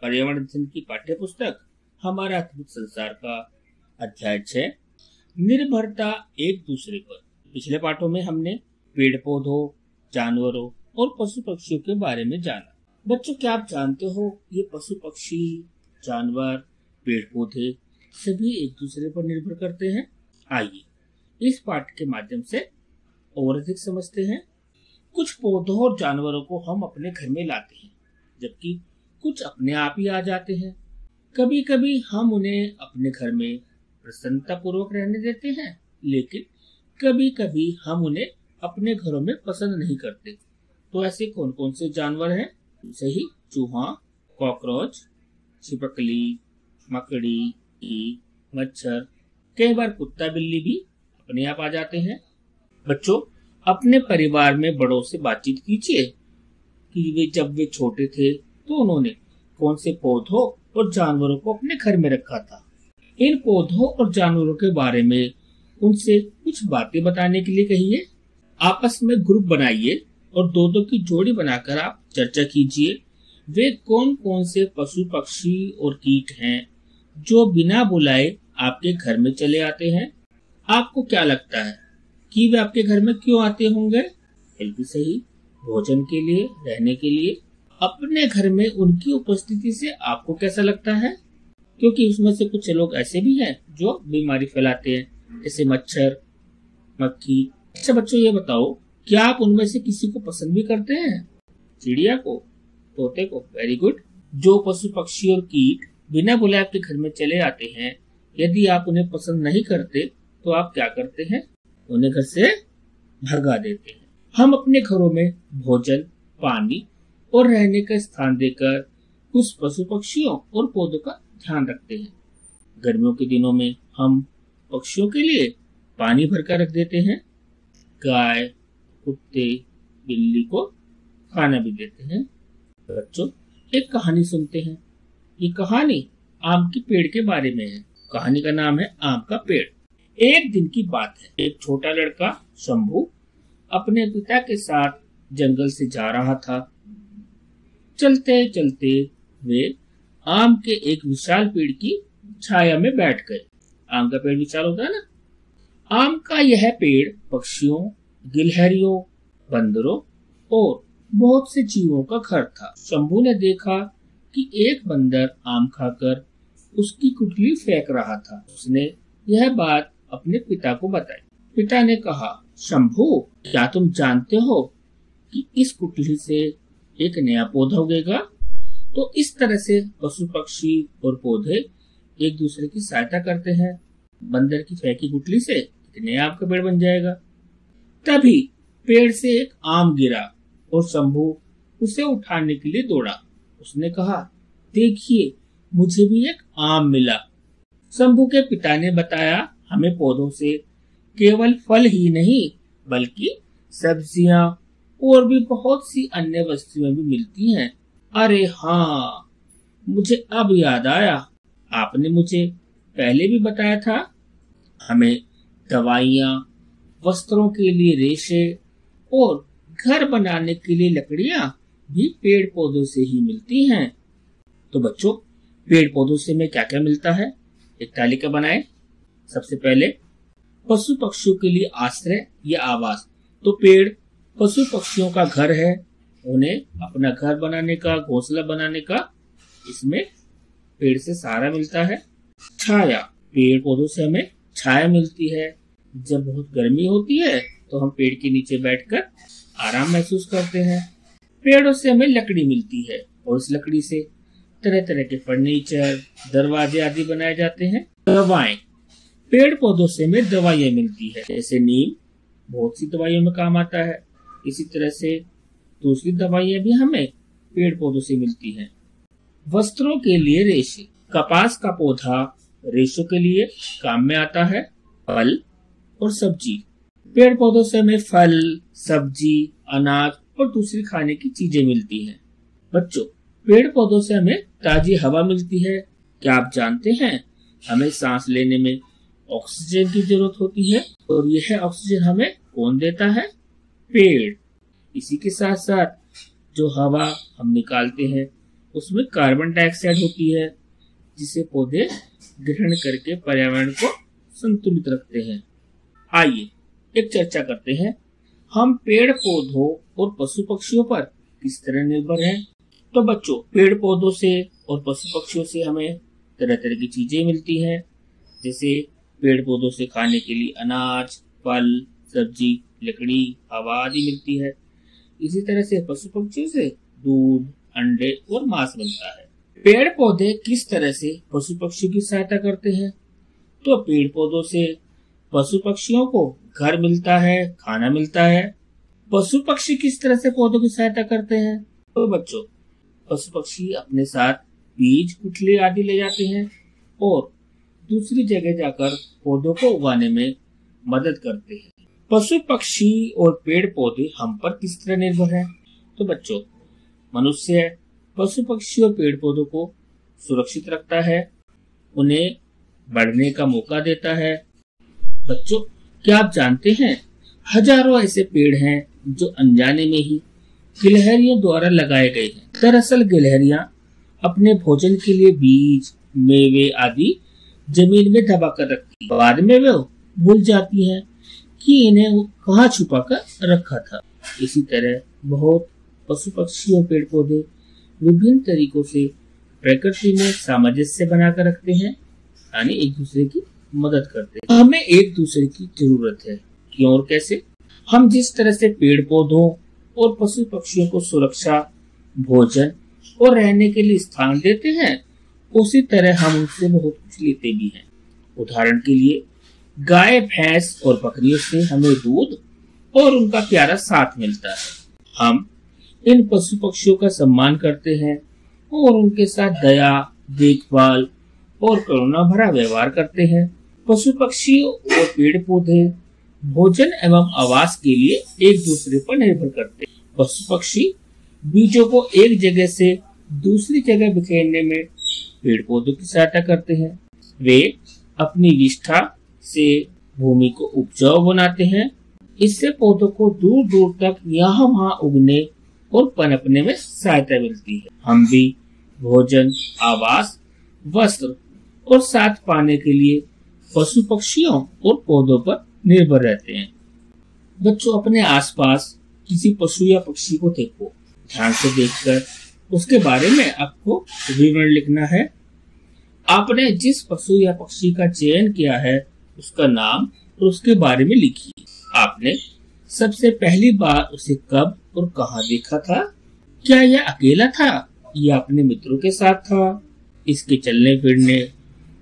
पर्यावरण अध्ययन की पाठ्य पुस्तक हमारा अद्भुत संसार का अध्याय 6 निर्भरता एक दूसरे पर। पिछले पाठों में हमने पेड़ पौधों, जानवरों और पशु पक्षियों के बारे में जाना। बच्चों, क्या आप जानते हो ये पशु पक्षी, जानवर, पेड़ पौधे सभी एक दूसरे पर निर्भर करते हैं। आइए इस पाठ के माध्यम से और अधिक समझते हैं। कुछ पौधों और जानवरों को हम अपने घर में लाते हैं, जबकि कुछ अपने आप ही आ जाते हैं। कभी कभी हम उन्हें अपने घर में प्रसन्नता पूर्वक रहने देते हैं, लेकिन कभी कभी हम उन्हें अपने घरों में पसंद नहीं करते। तो ऐसे कौन कौन से जानवर हैं? सही, चूहा, कॉकरोच, छिपकली, मकड़ी, मच्छर, कई बार कुत्ता बिल्ली भी अपने आप आ जाते हैं। बच्चों, अपने परिवार में बड़ों से बातचीत कीजिए कि जब वे छोटे थे तो उन्होंने कौन से पौधों और जानवरों को अपने घर में रखा था। इन पौधों और जानवरों के बारे में उनसे कुछ बातें बताने के लिए कहिए। आपस में ग्रुप बनाइए और दो दो की जोड़ी बनाकर आप चर्चा कीजिए। वे कौन कौन से पशु पक्षी और कीट हैं जो बिना बुलाए आपके घर में चले आते हैं। आपको क्या लगता है कि वे आपके घर में क्यों आते होंगे? बिल्कुल सही, भोजन के लिए, रहने के लिए। अपने घर में उनकी उपस्थिति से आपको कैसा लगता है? क्योंकि उसमें से कुछ लोग ऐसे भी हैं जो बीमारी फैलाते हैं, जैसे मच्छर, मक्खी। अच्छा बच्चों, ये बताओ, क्या आप उनमें से किसी को पसंद भी करते हैं? चिड़िया को, तोते को? Very good. जो पशु पक्षी और कीट बिना बुलाए आपके घर में चले आते हैं, यदि आप उन्हें पसंद नहीं करते तो आप क्या करते हैं? उन्हें घर से भगा देते हैं। हम अपने घरों में भोजन, पानी और रहने का स्थान देकर उस पशु पक्षियों और पौधों का ध्यान रखते हैं। गर्मियों के दिनों में हम पक्षियों के लिए पानी भरकर रख देते हैं। गाय, कुत्ते, बिल्ली को खाना भी देते हैं। बच्चों, एक कहानी सुनते हैं। ये कहानी आम के पेड़ के बारे में है। कहानी का नाम है आम का पेड़। एक दिन की बात है, एक छोटा लड़का शंभू अपने पिता के साथ जंगल से जा रहा था। चलते चलते वे आम के एक विशाल पेड़ की छाया में बैठ गए। आम का पेड़ विशाल होता है ना। आम का यह पेड़ पक्षियों, गिलहरियों, बंदरों और बहुत से जीवों का घर था। शंभू ने देखा कि एक बंदर आम खाकर उसकी गुठली फेंक रहा था। उसने यह बात अपने पिता को बताई। पिता ने कहा, शंभू, क्या तुम जानते हो कि इस गुठली से एक नया पौधा उगेगा? तो इस तरह से पशु पक्षी और पौधे एक दूसरे की सहायता करते हैं। बंदर की फेंकी गुठली से एक नया आम का पेड़ बन जाएगा। तभी पेड़ से एक आम गिरा और शंभू उसे उठाने के लिए दौड़ा। उसने कहा, देखिए, मुझे भी एक आम मिला। शंभू के पिता ने बताया, हमें पौधों से केवल फल ही नहीं बल्कि सब्जियां और भी बहुत सी अन्य वस्तुएं भी मिलती हैं। अरे हाँ, मुझे अब याद आया, आपने मुझे पहले भी बताया था। हमें दवाइयाँ, वस्त्रों के लिए रेशे और घर बनाने के लिए लकड़ियाँ भी पेड़ पौधों से ही मिलती हैं। तो बच्चों, पेड़ पौधों से हमें क्या क्या मिलता है? एक तालिका बनाएं। सबसे पहले पशु पक्षियों के लिए आश्रय या आवास। तो पेड़ पशु पक्षियों का घर है। उन्हें अपना घर बनाने का, घोंसला बनाने का इसमें पेड़ से सहारा मिलता है। छाया, पेड़ पौधों से हमें छाया मिलती है। जब बहुत गर्मी होती है तो हम पेड़ के नीचे बैठकर आराम महसूस करते हैं। पेड़ों से हमें लकड़ी मिलती है और इस लकड़ी से तरह तरह के फर्नीचर, दरवाजे आदि बनाए जाते हैं। दवाएं, पेड़ पौधों से हमें दवाइयाँ मिलती है, जैसे नीम बहुत सी दवाइयों में काम आता है। इसी तरह से दूसरी दवाइयाँ भी हमें पेड़ पौधों से मिलती हैं। वस्त्रों के लिए रेशे, कपास का पौधा रेशों के लिए काम में आता है। फल और सब्जी, पेड़ पौधों से हमें फल, सब्जी, अनाज और दूसरी खाने की चीजें मिलती हैं। बच्चों, पेड़ पौधों से हमें ताजी हवा मिलती है। क्या आप जानते हैं हमें सांस लेने में ऑक्सीजन की जरूरत होती है और यह ऑक्सीजन हमें कौन देता है? पेड़। इसी के साथ साथ जो हवा हम निकालते हैं उसमें कार्बन डाइऑक्साइड होती है, जिसे पौधे ग्रहण करके पर्यावरण को संतुलित रखते हैं। आइए एक चर्चा करते हैं, हम पेड़ पौधों और पशु पक्षियों पर किस तरह निर्भर हैं। तो बच्चों, पेड़ पौधों से और पशु पक्षियों से हमें तरह तरह की चीजें मिलती हैं, जैसे पेड़ पौधों से खाने के लिए अनाज, फल, सब्जी, लकड़ी, हवा आदि मिलती है। इसी तरह से पशु पक्षियों से दूध, अंडे और मांस मिलता है। पेड़ पौधे किस तरह से पशु पक्षियों की सहायता करते हैं। तो पेड़ पौधों से पशु पक्षियों को घर मिलता है, खाना मिलता है। पशु पक्षी किस तरह से पौधों की सहायता करते हैं। तो बच्चों, पशु पक्षी अपने साथ बीज, गुठली आदि ले जाते हैं और दूसरी जगह जाकर पौधों को उगाने में मदद करते हैं। पशु पक्षी और पेड़ पौधे हम पर किस तरह निर्भर हैं। तो बच्चों, मनुष्य पशु पक्षी और पेड़ पौधों को सुरक्षित रखता है, उन्हें बढ़ने का मौका देता है। बच्चों, क्या आप जानते हैं, हजारों ऐसे पेड़ हैं जो अनजाने में ही गिलहरियों द्वारा लगाए गए हैं। दरअसल गिलहरियां अपने भोजन के लिए बीज, मेवे आदि जमीन में दबा कर रखती, बाद में वे भूल जाती हैं कि इन्हें कहाँ छुपा कर रखा था। इसी तरह बहुत पशु पक्षी और पेड़ पौधे विभिन्न तरीकों से प्रकृति में सामंजस्य बनाकर रखते हैं, यानी एक दूसरे की मदद करते हैं। हमें एक दूसरे की जरूरत है। क्यों और कैसे? हम जिस तरह से पेड़ पौधों और पशु पक्षियों को सुरक्षा, भोजन और रहने के लिए स्थान देते हैं, उसी तरह हम उनसे बहुत कुछ लेते भी हैं। उदाहरण के लिए, गाय, भैंस और बकरियों से हमें दूध और उनका प्यारा साथ मिलता है। हम इन पशु पक्षियों का सम्मान करते हैं और उनके साथ दया, देखभाल और करुणा भरा व्यवहार करते हैं। पशु पक्षी और पेड़ पौधे भोजन एवं आवास के लिए एक दूसरे पर निर्भर करते हैं। पशु पक्षी बीजों को एक जगह से दूसरी जगह बिखेरने में पेड़ पौधों की सहायता करते हैं। वे अपनी निष्ठा से भूमि को उपजाऊ बनाते हैं। इससे पौधों को दूर दूर तक यहाँ वहाँ उगने और पनपने में सहायता मिलती है। हम भी भोजन, आवास, वस्त्र और साथ पाने के लिए पशु पक्षियों और पौधों पर निर्भर रहते हैं। बच्चों, अपने आसपास किसी पशु या पक्षी को देखो, ध्यान से देखकर उसके बारे में आपको विवरण लिखना है। आपने जिस पशु या पक्षी का चयन किया है उसका नाम और उसके बारे में लिखिए। आपने सबसे पहली बार उसे कब और कहाँ देखा था? क्या यह अकेला था या अपने मित्रों के साथ था? इसके चलने फिरने,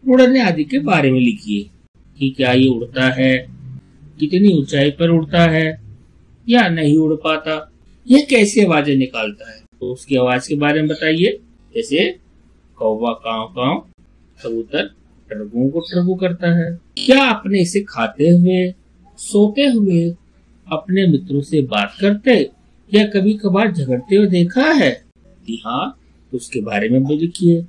उड़ने आदि के बारे में लिखिए कि क्या ये उड़ता है, कितनी ऊंचाई पर उड़ता है या नहीं उड़ पाता, यह कैसी आवाजें निकालता है, तो उसकी आवाज के बारे में बताइए। जैसे कौवा काव काव, कबूतर टरबू को टरबू करता है। क्या आपने इसे खाते हुए, सोते हुए, अपने मित्रों से बात करते या कभी कभार झगड़ते हुए देखा है? जी हाँ, तो उसके बारे में भी लिखिए।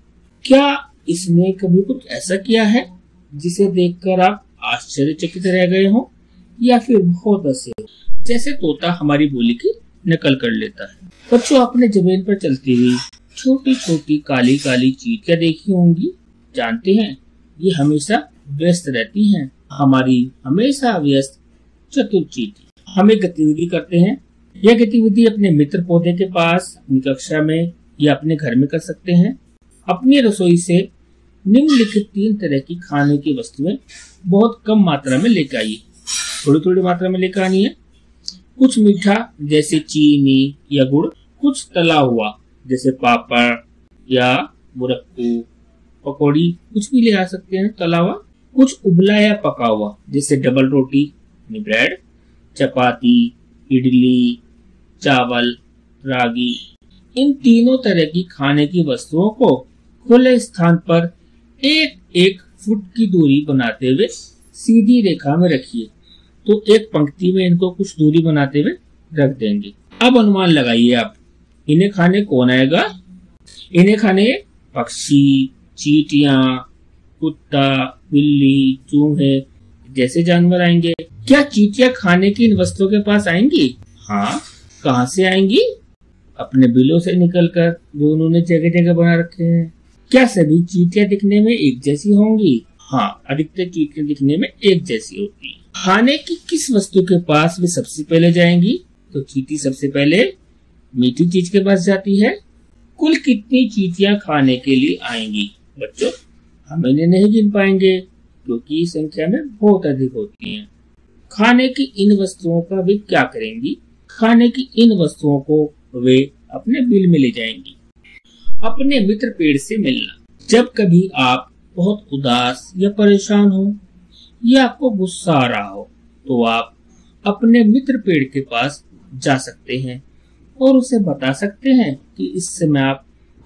क्या इसने कभी कुछ ऐसा किया है जिसे देखकर आप आश्चर्यचकित रह गए हो या फिर बहुत हंसे हो? जैसे तोता हमारी बोली की नकल कर लेता है। बच्चों, आपने जमीन पर चलती हुई छोटी छोटी काली काली चींटियां देखी होंगी। जानते हैं, ये हमेशा व्यस्त रहती हैं। हमारी हमेशा व्यस्त चतुर चींटी हमें गतिविधि करते हैं। यह गतिविधि अपने मित्र पौधे के पास, अपनी कक्षा में या अपने घर में कर सकते हैं। अपनी रसोई से निम्नलिखित 3 तरह की खाने की वस्तुएं बहुत कम मात्रा में लेकर आइए। थोड़ी थोड़ी मात्रा में लेकर आनी है। कुछ मीठा जैसे चीनी या गुड़, कुछ तला हुआ जैसे पापड़ या मुरक्कू, पकौड़ी कुछ भी ले आ सकते हैं तला हुआ। कुछ उबला या पका हुआ जैसे डबल रोटी, ब्रेड, चपाती, इडली, चावल, रागी। इन तीनों तरह की खाने की वस्तुओं को खुले स्थान पर 1-1 फुट की दूरी बनाते हुए सीधी रेखा में रखिए। तो एक पंक्ति में इनको कुछ दूरी बनाते हुए रख देंगे। अब अनुमान लगाइए आप, इन्हें खाने कौन आएगा? इन्हें खाने पक्षी, चींटियां, कुत्ता, बिल्ली, चूहे जैसे जानवर आएंगे। क्या चींटियां खाने की इन वस्तुओं के पास आएंगी? हाँ, कहाँ से आएंगी? अपने बिलों से निकलकर जो उन्होंने जगह जगह बना रखे हैं। क्या सभी चींटियां दिखने में एक जैसी होंगी? हाँ, अधिकतर चींटियां दिखने में एक जैसी होती हैं। खाने की किस वस्तु के पास वे सबसे पहले जाएंगी? तो चींटी सबसे पहले मीठी चीज के पास जाती है। कुल कितनी चींटियां खाने के लिए आएंगी? बच्चों, हम इन्हें नहीं गिन पाएंगे क्योंकि संख्या में बहुत अधिक होती हैं। खाने की इन वस्तुओं का वे क्या करेंगी? खाने की इन वस्तुओं को वे अपने बिल में ले जाएंगी। अपने मित्र पेड़ से मिलना। जब कभी आप बहुत उदास या परेशान हो या आपको गुस्सा आ रहा हो तो आप अपने मित्र पेड़ के पास जा सकते हैं और उसे बता सकते हैं कि इस समय आप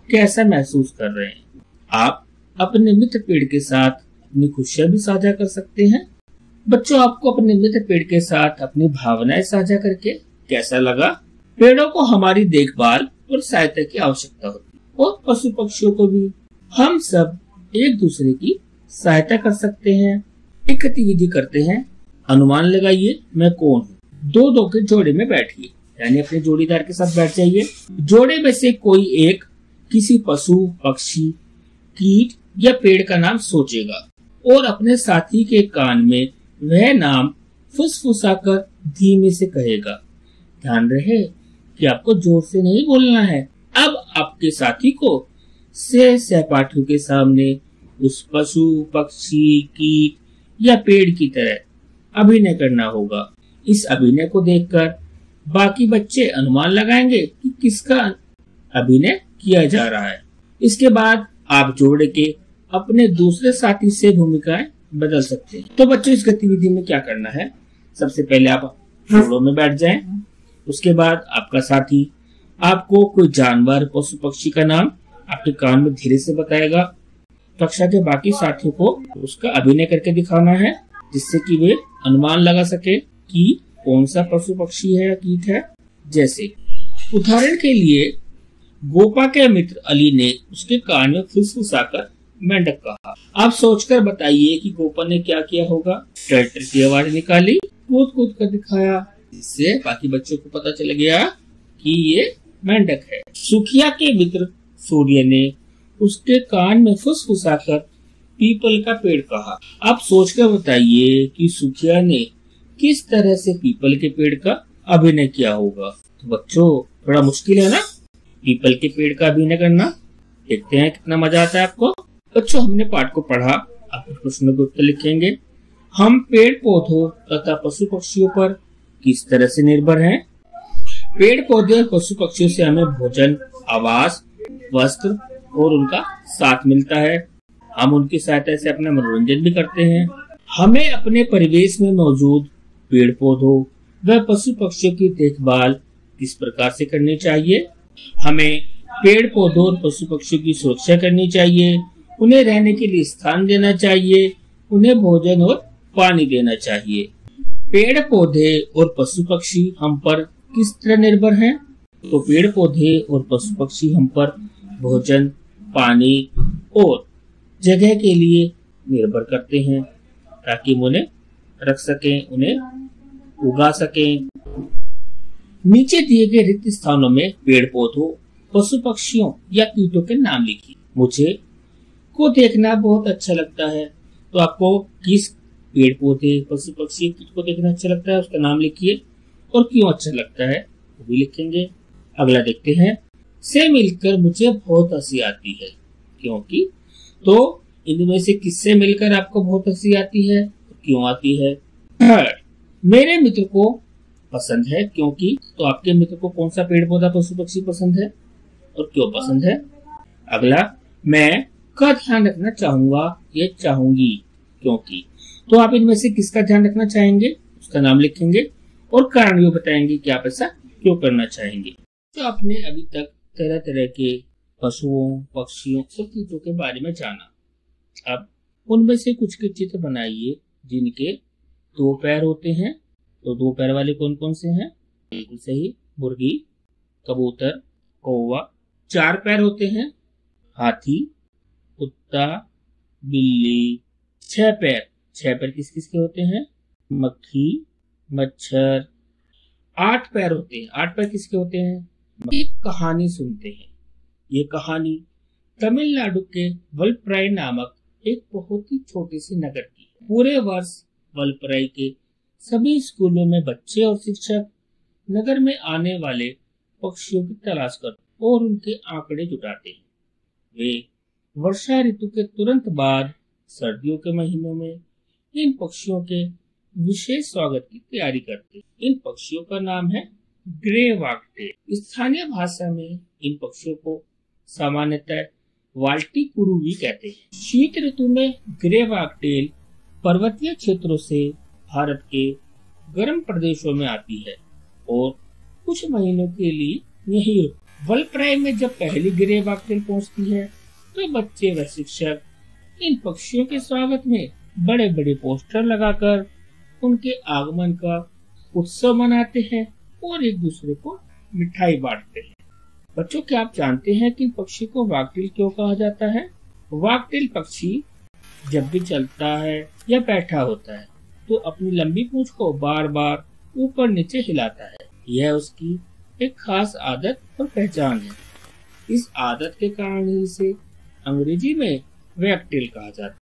कैसा महसूस कर रहे हैं। आप अपने मित्र पेड़ के साथ अपनी खुशियां भी साझा कर सकते हैं। बच्चों, आपको अपने मित्र पेड़ के साथ अपनी भावनाएं साझा करके कैसा लगा? पेड़ों को हमारी देखभाल और सहायता की आवश्यकता होती है और पशु पक्षियों को भी। हम सब एक दूसरे की सहायता कर सकते हैं। एक गतिविधि करते हैं। अनुमान लगाइए मैं कौन हूँ। दो के जोड़े में बैठिए, यानी अपने जोड़ीदार के साथ बैठ जाइए। जोड़े में से कोई एक किसी पशु, पक्षी, कीट या पेड़ का नाम सोचेगा और अपने साथी के कान में वह नाम फुसफुसाकर धीमे से कहेगा। ध्यान रहे कि आपको जोर से नहीं बोलना है। अब आपके साथी को सहपाठियों के सामने उस पशु, पक्षी, कीट या पेड़ की तरह अभिनय करना होगा। इस अभिनय को देखकर बाकी बच्चे अनुमान लगाएंगे कि किसका अभिनय किया जा रहा है। इसके बाद आप जोड़े के अपने दूसरे साथी से भूमिकाएं बदल सकते हैं। तो बच्चों, इस गतिविधि में क्या करना है? सबसे पहले आप जोड़ों में बैठ जाएं। उसके बाद आपका साथी आपको कोई जानवर, पशु, पक्षी का नाम आपके कान में धीरे से बताएगा। कक्षा के बाकी साथियों को उसका अभिनय करके दिखाना है जिससे कि वे अनुमान लगा सके कि कौन सा पशु, पक्षी है या कीट है। जैसे उदाहरण के लिए गोपा के मित्र अली ने उसके कान में फुसफुसाकर मेंढक कहा। आप सोचकर बताइए कि गोपा ने क्या किया होगा। ट्रैक्टर की आवाज निकाली, कूद कूद कर दिखाया, इससे बाकी बच्चों को पता चल गया कि ये मेंढक है। सुखिया के मित्र सूर्य ने उसके कान में फुसफुसाकर पीपल का पेड़ कहा। आप सोचकर बताइए कि सुखिया ने किस तरह से पीपल के पेड़ का अभिनय किया होगा। तो बच्चों, थोड़ा मुश्किल है ना पीपल के पेड़ का अभिनय करना। देखते हैं कितना मजा आता है आपको। बच्चों, हमने पाठ को पढ़ा। आप कुछ प्रश्नों के उत्तर लिखेंगे। हम पेड़ पौधों तथा पशु पक्षियों पर किस तरह से निर्भर हैं? पेड़ पौधे और पशु पक्षियों से हमें भोजन, आवास, वस्त्र और उनका साथ मिलता है। हम उनकी सहायता से अपना मनोरंजन भी करते हैं। हमें अपने परिवेश में मौजूद पेड़ पौधों व पशु पक्षियों की देखभाल किस प्रकार से करनी चाहिए? हमें पेड़ पौधों और पशु पक्षियों की सुरक्षा करनी चाहिए, उन्हें रहने के लिए स्थान देना चाहिए, उन्हें भोजन और पानी देना चाहिए। पेड़ पौधे और पशु पक्षी हम पर किस तरह निर्भर हैं? तो पेड़ पौधे और पशु पक्षी हम पर भोजन, पानी और जगह के लिए निर्भर करते हैं ताकि हम उन्हें रख सकें, उन्हें उगा सकें। नीचे दिए गए रिक्त स्थानों में पेड़ पौधों, पशु पक्षियों या कीटों के नाम लिखिए। मुझे को देखना बहुत अच्छा लगता है। तो आपको किस पेड़ पौधे, पशु पक्षी, कीट को देखना अच्छा लगता है उसका नाम लिखिए और क्यों अच्छा लगता है वो भी लिखेंगे। अगला देखते हैं। से मिलकर मुझे बहुत हंसी आती है क्योंकि। तो इनमें से किससे मिलकर आपको बहुत हंसी आती है, क्यों आती है? मेरे मित्र को पसंद है क्योंकि। तो आपके मित्र को कौन सा पेड़ पौधा, पशु पक्षी पसंद है और क्यों पसंद है? अगला, मैं का ध्यान रखना चाहूंगा या चाहूंगी क्योंकि। तो आप इनमें से किसका ध्यान रखना चाहेंगे उसका नाम लिखेंगे और कारण भी बताएंगे कि आप ऐसा क्यों करना चाहेंगे। तो आपने अभी तक तरह तरह के पशुओं, पक्षियों और कीटों के बारे में जाना। अब उनमें से कुछ के चित्र बनाइए जिनके दो पैर होते हैं। तो दो पैर वाले कौन कौन से हैं? बिल्कुल सही, मुर्गी, कबूतर, कौवा। चार पैर होते हैं, हाथी, कुत्ता, बिल्ली। छह पैर किस किस के होते हैं? मक्खी, मच्छर। आठ पैर होते हैं, आठ पैर किसके होते हैं? एक कहानी सुनते हैं। ये कहानी तमिलनाडु के वलपराई नामक एक बहुत ही छोटे से नगर की है। पूरे वर्ष वलपराई के सभी स्कूलों में बच्चे और शिक्षक नगर में आने वाले पक्षियों की तलाश करते और उनके आंकड़े जुटाते हैं। वे वर्षा ऋतु के तुरंत बाद सर्दियों के महीनों में इन पक्षियों के विशेष स्वागत की तैयारी करते हैं। इन पक्षियों का नाम है ग्रे वागटेल। स्थानीय भाषा में इन पक्षियों को सामान्यतः वाल्टी कुरुवी कहते हैं। शीत ऋतु में ग्रे वागटेल पर्वतीय क्षेत्रों से भारत के गर्म प्रदेशों में आती है और कुछ महीनों के लिए यहीं रुकती। वलपराई में जब पहली ग्रे वागटेल पहुंचती है तो बच्चे व शिक्षक इन पक्षियों के स्वागत में बड़े बड़े पोस्टर लगाकर उनके आगमन का उत्सव मनाते हैं और एक दूसरे को मिठाई बांटते हैं। बच्चों, क्या आप जानते हैं कि इन पक्षी को वागटेल क्यों कहा जाता है? वागटेल पक्षी जब भी चलता है या बैठा होता है तो अपनी लंबी पूंछ को बार बार ऊपर नीचे हिलाता है। यह उसकी एक खास आदत और पहचान है। इस आदत के कारण ही इसे अंग्रेजी में वैगटेल कहा जाता है।